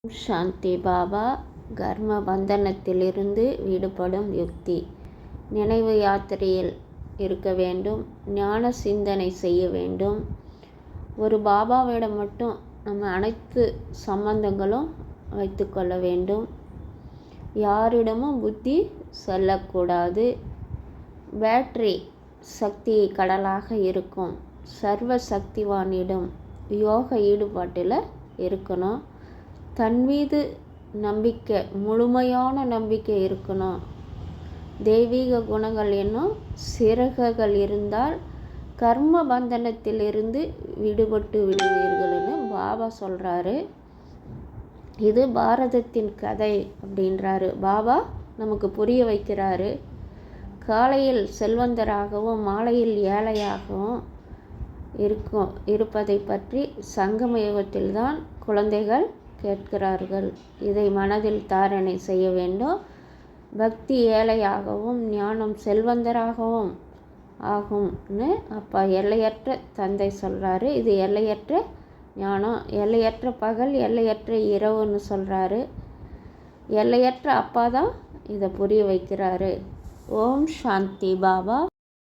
சாந்தி பாபா கர்ம பந்தனத்திலிருந்து விடுபடும் யுக்தி. நினைவு யாத்திரையில் இருக்க வேண்டும். ஞான சிந்தனை செய்ய வேண்டும். ஒரு பாபாவிடம் மட்டும் நம்ம அனைத்து சம்பந்தங்களும் வைத்து கொள்ள வேண்டும். யாரிடமும் புத்தி செல்லக்கூடாது. பேட்டரி சக்தி கடலாக இருக்கும் சர்வ சக்திவானிடம் யோக ஈடுபாட்டில் இருக்கணும். தன் மீது நம்பிக்கை, முழுமையான நம்பிக்கை இருக்கணும். தெய்வீக குணங்கள் என்னும் சிறகுகள் இருந்தால் கர்ம பந்தனத்திலிருந்து விடுபட்டு விடுவீர்கள்னு பாபா சொல்கிறாரு. இது பாரதத்தின் கதை அப்படின்றாரு. பாபா நமக்கு புரிய வைக்கிறாரு. காலையில் செல்வந்தராகவும் மாலையில் ஏழையாகவும் இருப்பதை பற்றி சங்கம யுகத்தில்தான் குழந்தைகள் கேட்கிறார்கள். இதை மனதில் தாரணை செய்ய வேண்டும். பக்தி ஏழையாகவும் ஞானம் செல்வந்தராகவும் ஆகும்னு அப்பா எல்லையற்ற தந்தை சொல்கிறாரு. இது எல்லையற்ற ஞானம், எல்லையற்ற பகல், எல்லையற்ற இரவுன்னு சொல்கிறாரு. எல்லையற்ற அப்பா தான் இதை புரிய வைக்கிறாரு. ஓம் சாந்தி பாபா.